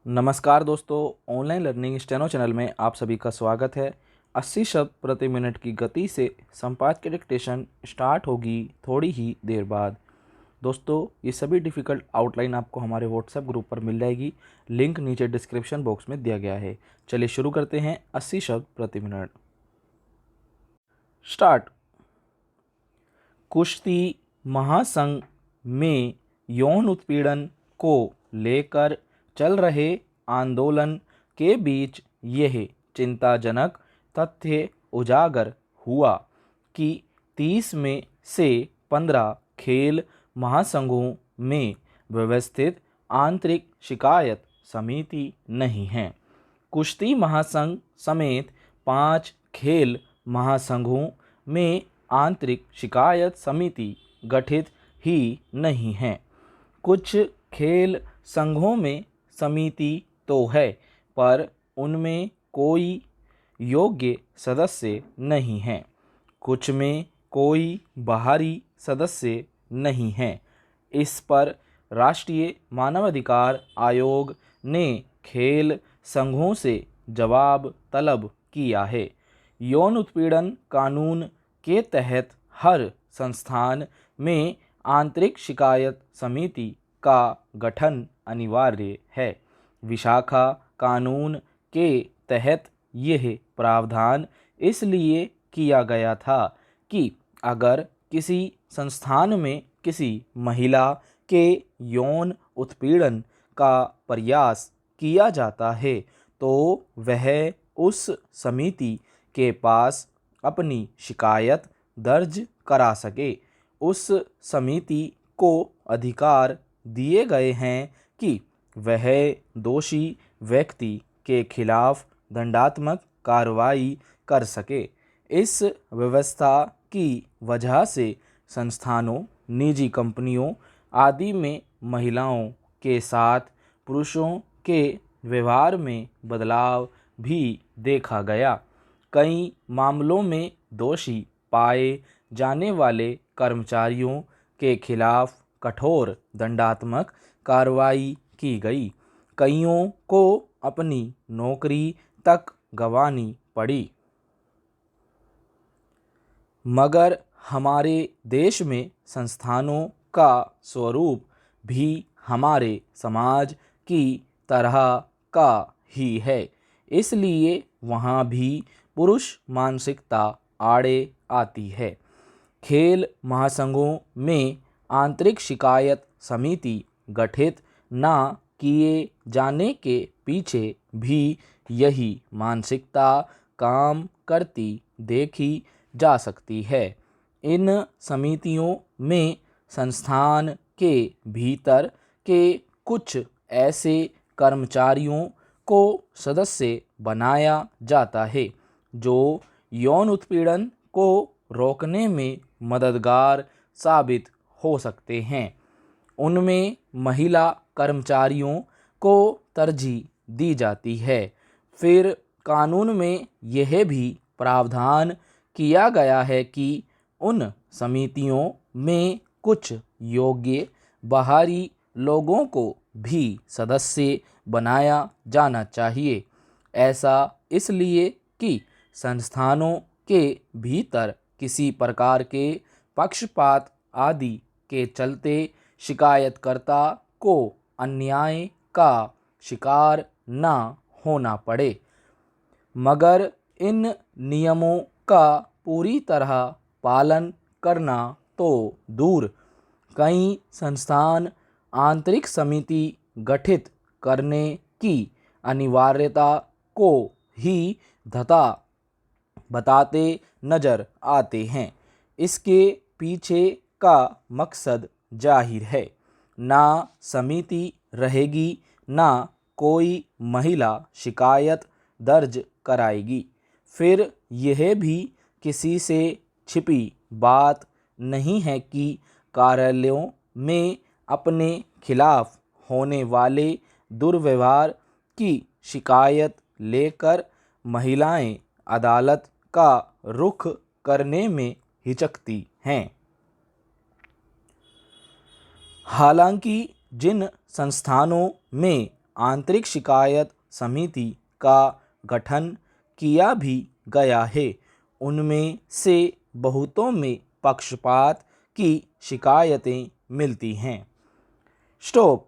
नमस्कार दोस्तों, online learning steno channel में आप सभी का स्वागत है। 80 शब्द प्रति मिनट की गति से संपादकीय डिक्टेशन स्टार्ट होगी थोड़ी ही देर बाद। दोस्तों, ये सभी डिफ़िकल्ट आउटलाइन आपको हमारे व्हाट्सएप ग्रुप पर मिल जाएगी। लिंक नीचे डिस्क्रिप्शन बॉक्स में दिया गया है। चलिए शुरू करते हैं। 80 शब्द प्रति मिनट स्टार्ट। कुश्ती महासंघ में यौन उत्पीड़न को लेकर चल रहे आंदोलन के बीच यह चिंताजनक तथ्य उजागर हुआ कि 30 में से 15 खेल महासंघों में व्यवस्थित आंतरिक शिकायत समिति नहीं है। कुश्ती महासंघ समेत 5 खेल महासंघों में आंतरिक शिकायत समिति गठित ही नहीं है। कुछ खेल संघों में समिति तो है, पर उनमें कोई योग्य सदस्य नहीं है। कुछ में कोई बाहरी सदस्य नहीं है। इस पर राष्ट्रीय मानवाधिकार आयोग ने खेल संघों से जवाब तलब किया है। यौन उत्पीड़न कानून के तहत हर संस्थान में आंतरिक शिकायत समिति का गठन अनिवार्य है। विशाखा कानून के तहत यह प्रावधान इसलिए किया गया था कि अगर किसी संस्थान में किसी महिला के यौन उत्पीड़न का प्रयास किया जाता है तो वह उस समिति के पास अपनी शिकायत दर्ज करा सके। उस समिति को अधिकार दिए गए हैं कि वह दोषी व्यक्ति के खिलाफ दंडात्मक कार्रवाई कर सके। इस व्यवस्था की वजह से संस्थानों, निजी कंपनियों आदि में महिलाओं के साथ पुरुषों के व्यवहार में बदलाव भी देखा गया। कई मामलों में दोषी पाए जाने वाले कर्मचारियों के खिलाफ कठोर दंडात्मक कार्रवाई की गई। कईयों को अपनी नौकरी तक गंवानी पड़ी। मगर हमारे देश में संस्थानों का स्वरूप भी हमारे समाज की तरह का ही है, इसलिए वहाँ भी पुरुष मानसिकता आड़े आती है। खेल महासंघों में आंतरिक शिकायत समिति गठित न किए जाने के पीछे भी यही मानसिकता काम करती देखी जा सकती है। इन समितियों में संस्थान के भीतर के कुछ ऐसे कर्मचारियों को सदस्य बनाया जाता है जो यौन उत्पीड़न को रोकने में मददगार साबित हो सकते हैं। उनमें महिला कर्मचारियों को तरजीह दी जाती है। फिर कानून में यह भी प्रावधान किया गया है कि उन समितियों में कुछ योग्य बाहरी लोगों को भी सदस्य बनाया जाना चाहिए। ऐसा इसलिए कि संस्थानों के भीतर किसी प्रकार के पक्षपात आदि के चलते शिकायतकर्ता को अन्याय का शिकार न होना पड़े। मगर इन नियमों का पूरी तरह पालन करना तो दूर, कई संस्थान आंतरिक समिति गठित करने की अनिवार्यता को ही धता बताते नजर आते हैं। इसके पीछे का मकसद जाहिर है। ना समिति रहेगी, ना कोई महिला शिकायत दर्ज कराएगी। फिर यह भी किसी से छिपी बात नहीं है कि कार्यालयों में अपने खिलाफ होने वाले दुर्व्यवहार की शिकायत लेकर महिलाएं अदालत का रुख करने में हिचकती हैं। हालांकि जिन संस्थानों में आंतरिक शिकायत समिति का गठन किया भी गया है। उनमें से बहुतों में पक्षपात की शिकायतें मिलती हैं। स्टॉप।